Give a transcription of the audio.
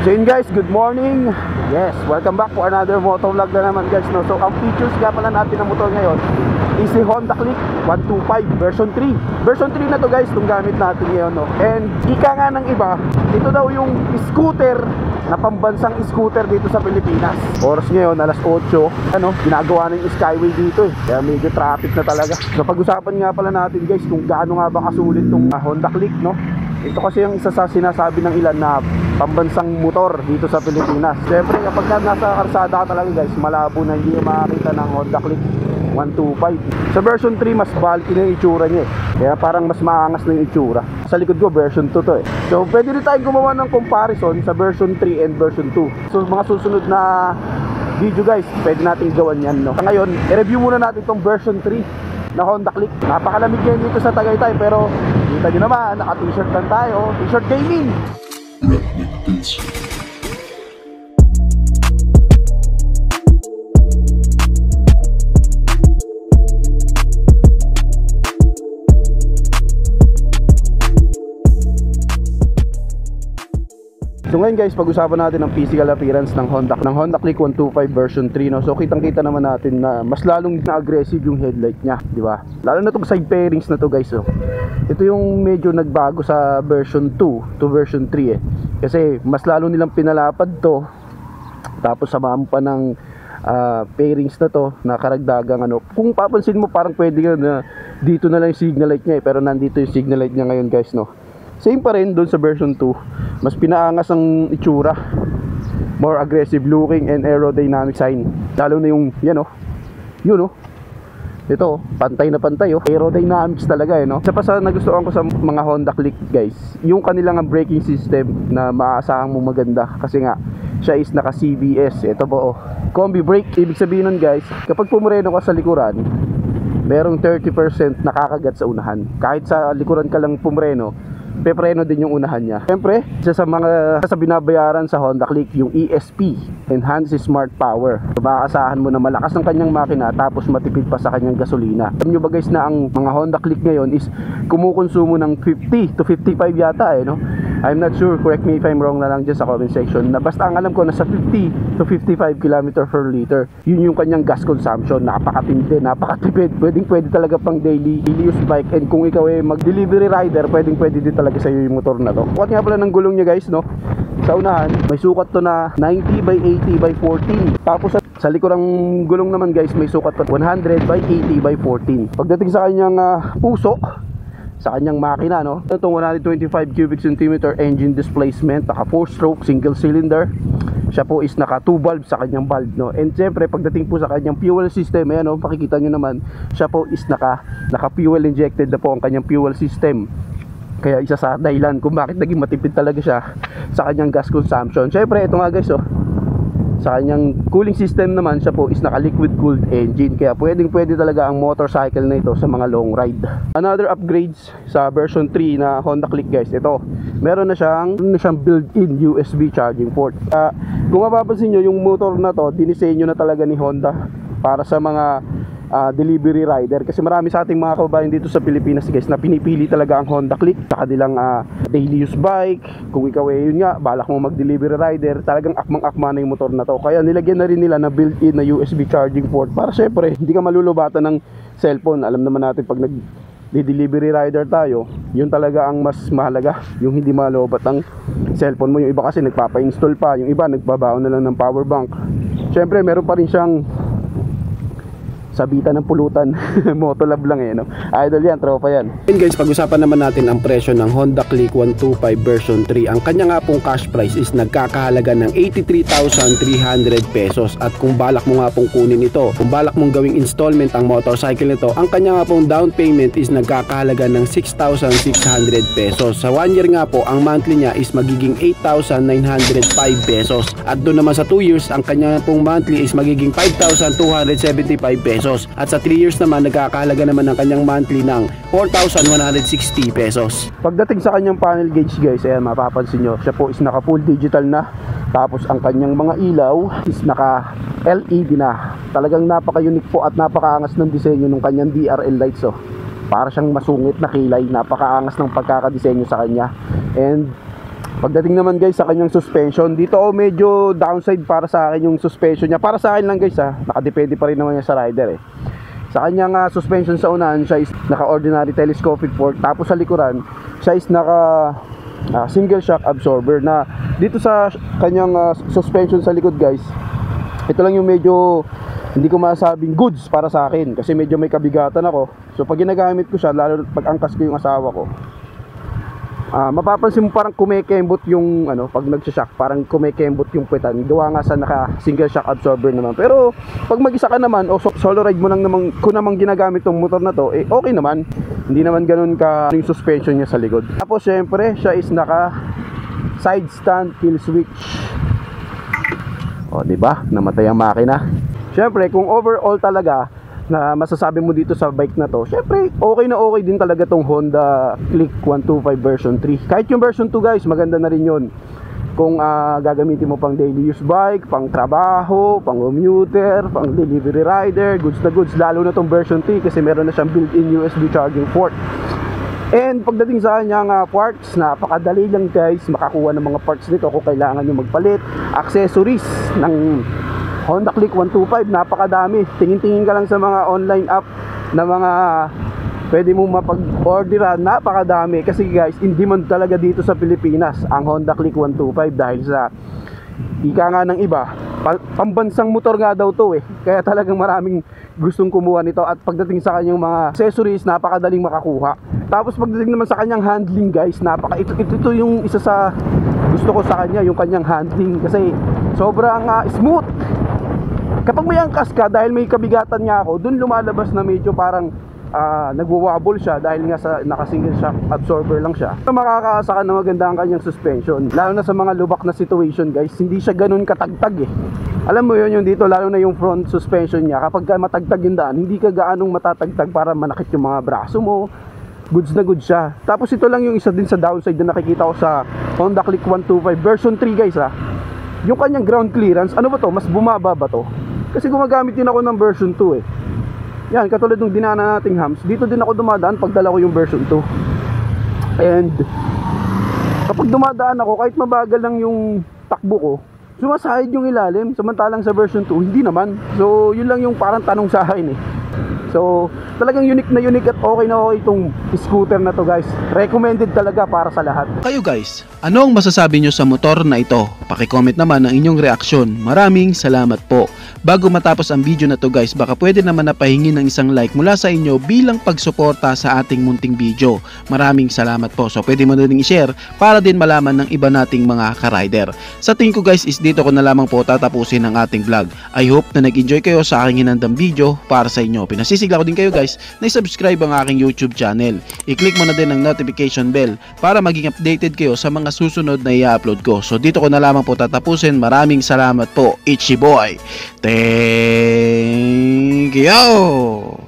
So yun guys, good morning. Yes, welcome back for another motor vlog na naman guys, no? So ang features nga pala natin ng motor ngayon is si Honda Click 125 version 3. Version 3 na to guys, itong gamit natin ngayon, no? And ika nga ng iba, ito daw yung scooter na pambansang scooter dito sa Pilipinas. Oras ngayon, alas 8, ginagawa na yung Skyway dito eh. Kaya medyo traffic na talaga. So pag-usapan nga pala natin guys kung gaano nga ba kasulit tong Honda Click, no? Ito kasi yung isa sa sinasabi ng ilan na pambansang motor dito sa Pilipinas. Siyempre kapag nasa karsada ka talaga guys, malabo na hindi makakita ng Honda Click 125. Sa version 3 mas bulky na yung itsura niya eh. Kaya parang mas maangas na yung itsura. Sa likod ko version 2 to eh. So pwede rin tayong gumawa ng comparison sa version 3 and version 2. So mga susunod na video guys, pwede natin gawan yan, no? Ngayon, i-review muna natin itong version 3 na Honda Click. Napakalamig yan dito sa Tagaytay, pero kita nyo naman, naka-t-shirt lang tayo. T-shirt gaming. So ngayon guys, pag-usapan natin ang physical appearance ng Honda Click 125 version 3, no? So kitang-kita naman natin na mas lalong na-aggressive yung headlight niya, di ba? Lalo na itong side pairings na to guys, oh. Ito yung medyo nagbago sa version 2 to version 3 eh. Kasi mas lalo nilang pinalapad to. Tapos samahan pa ng pairings na to na karagdagang ano. Kung papansin mo parang pwede yun na dito na lang yung signal light niya eh, pero nandito yung signal light niya ngayon guys, no? Same pa rin doon sa version 2. Mas pinaangas ang itsura. More aggressive looking and aerodynamic sign. Lalo na yung, yan o. Yun o. Ito, pantay na pantay o. Aerodynamics talaga eh, no? Isa pa sa nagustuhan ko sa mga Honda Click guys, yung kanilang braking system na maaasahan mo maganda. Kasi nga, siya is naka CBS. Ito po o. Combi brake. Ibig sabihin nun guys, kapag pumureno ka sa likuran, merong 30% nakakagat sa unahan. Kahit sa likuran ka lang pumreno, pepreno din yung unahan niya. Siyempre, isa sa mga binabayaran sa Honda Click, yung ESP, Enhanced Smart Power. Makakasahan mo na malakas ng kanyang makina tapos matipid pa sa kanyang gasolina. Alam nyo ba guys na ang mga Honda Click ngayon is kumukonsumo ng 50 to 55 yata eh, no? I'm not sure, correct me if I'm wrong na lang dyan sa comment section. Na basta ang alam ko nasa 50 to 55 km per liter. Yun yung kanyang gas consumption. Napakatindi, napakatipid. Pwede talaga pang daily use bike. And kung ikaw ay mag-delivery rider, pwede din talaga sa iyo yung motor na to. Kukat nga pala ng gulong niya guys, no? Sa unahan, may sukat to na 90 by 80 by 14. Tapos sa likurang gulong naman guys, may sukat to 100 by 80 by 14. Pagdating sa kanyang puso, sa kanyang makina, no? Itong 125 cubic centimeter engine displacement, naka 4-stroke single cylinder. Siya po is naka 2 valve sa kanyang valve, no? And syempre pagdating po sa kanyang fuel system, ayan, no? Pakikita nyo naman, siya po is naka fuel injected na po ang kanyang fuel system. Kaya isa sa dahilan kung bakit naging matipid talaga siya sa kanyang gas consumption. Syempre ito nga guys, oh, sa kanyang cooling system naman, siya po is naka liquid cooled engine. Kaya pwede talaga ang motorcycle na ito sa mga long ride. Another upgrades sa version 3 na Honda Click guys, ito, meron na siyang built-in USB charging port. Kung mapapansin nyo, yung motor na to dinisenyo na talaga ni Honda para sa mga delivery rider. Kasi marami sa ating mga kababayan dito sa Pilipinas guys na pinipili talaga ang Honda Click sa kanilang daily use bike. Kung ikaw yun nga, balak mo mag-delivery rider, talagang akmang-akma na yung motor na to. Kaya nilagyan na rin nila na built-in na USB charging port para syempre hindi ka malulubatan ng cellphone. Alam naman natin pag nag-delivery rider tayo, yun talaga ang mas mahalaga, yung hindi malubat ang cellphone mo. Yung iba kasi nagpapa-install pa, yung iba nagbabaon na lang ng power bank. Syempre meron pa rin siyang sabitan ng pulutan. Motolab lang eh, no? Idol yan, tropa yan. And guys, pag-usapan naman natin ang presyo ng Honda Click 125 version 3. Ang kanya nga pong cash price is nagkakahalaga ng 83,300 pesos. At kung balak mo nga pong kunin ito, kung balak mong gawing installment ang motorcycle nito, ang kanya nga pong down payment is nagkakahalaga ng 6,600 pesos. Sa 1 year nga po, ang monthly niya is magiging 8,905 pesos. At doon naman sa 2 years, ang kanya pong monthly is magiging 5,275 pesos. At sa 3 years naman, nagkakahalaga naman ng kanyang monthly ng 4,160 pesos. Pagdating sa kanyang panel gauge guys, ayan, mapapansin nyo, siya po is naka full digital na. Tapos ang kanyang mga ilaw is naka LED na. Talagang napaka-unique po at napakaangas ng disenyo ng kanyang DRL lights, oh. Para siyang masungit na kilay, napakaangas ng pagkakadisenyo sa kanya. And Pagdating naman guys sa kanyang suspension, dito medyo downside para sa akin yung suspension niya. Para sa akin lang guys nakadepende pa rin naman yan sa rider Sa kanyang suspension sa unahan, siya is naka ordinary telescopic fork. Tapos sa likuran, siya is naka single shock absorber. Na dito sa kanyang suspension sa likod guys, ito lang yung medyo hindi ko masabing goods para sa akin, kasi medyo may kabigatan ako. So pag ginagamit ko siya, lalo pag angkas ko yung asawa ko, mapapansin mo parang kumekembot yung pag nagsha-shock, parang kumekembot yung puwetan. Gawa nga sa naka single shock absorber naman. Pero pag mag-isa ka naman o solo ride mo lang naman, kung namang ginagamit tong motor na to, okay naman. Hindi naman ganun ka yung suspension niya sa likod. Tapos syempre, siya is naka side stand kill switch. O, di ba? Namatay ang makina. Syempre, kung overall talaga na masasabi mo dito sa bike na to, syempre okay na okay din talaga tong Honda Click 125 version 3. Kahit yung version 2 guys, maganda na rin yun kung gagamitin mo pang daily use bike, pang trabaho, pang commuter, pang delivery rider, goods na goods. Lalo na tong version 3 kasi meron na siyang built-in USB charging port. And pagdating sa kanyang parts, napakadali lang guys makakuha ng mga parts nito kung kailangan nyo magpalit. Accessories ng Honda Click 125, napakadami. Tingin-tingin ka lang sa mga online app na mga pwede mo mapag-orderan, napakadami. Kasi guys, in demand talaga dito sa Pilipinas ang Honda Click 125 dahil sa ika nga ng iba, pambansang motor nga daw to Kaya talagang maraming gustong kumuha nito. At pagdating sa kanyang mga accessories, napakadaling makakuha. Tapos pagdating naman sa kanyang handling guys, ito yung isa sa gusto ko sa kanya, yung kanyang handling. Kasi sobrang smooth. Kapag may angkas ka, dahil may kabigatan niya ako, dun lumalabas na medyo parang nagwawabble siya dahil nga sa naka-single shock absorber lang siya. Makakaasa ka na maganda ang kanyang suspension. Lalo na sa mga lubak na situation guys, hindi siya ganun katagtag Alam mo yun yung dito, lalo na yung front suspension niya. Kapag matagtag yung daan, hindi ka gaanong matatagtag para manakit yung mga braso mo. Goods na goods siya. Tapos ito lang yung isa din sa downside na nakikita ko sa Honda Click 125 version 3 guys Yung kanyang ground clearance, ano ba to? Mas bumaba ba to? Kasi gumagamit din ako ng version 2 Yan, katulad ng dinaanan nating hams, dito din ako dumadaan pag dala ko yung version 2. And kapag dumadaan ako, kahit mabagal lang yung takbo ko, sumasahid yung ilalim. Samantalang sa version 2, hindi naman. So yun lang yung parang tanong sa akin So talagang unique na unique at okay na okay itong scooter na to guys. Recommended talaga para sa lahat. Kayo guys, ano ang masasabi nyo sa motor na ito? Paki-comment naman ang inyong reaksyon. Maraming salamat po. Bago matapos ang video na to guys, baka pwede naman napahingi ng isang like mula sa inyo bilang pagsuporta sa ating munting video. Maraming salamat po. So pwede mo na rin i-share para din malaman ng iba nating mga ka-rider. Sa tingin ko guys is dito ko na lamang po tatapusin ang ating vlog. I hope na nag-enjoy kayo sa aking hinandang video para sa inyo. Pinasisigla ko din kayo guys na i-subscribe ang aking YouTube channel. I-click mo na din ang notification bell para maging updated kayo sa mga susunod na i-upload ko. So dito ko na lamang po tatapusin. Maraming salamat po. Ichi boy. Thank you!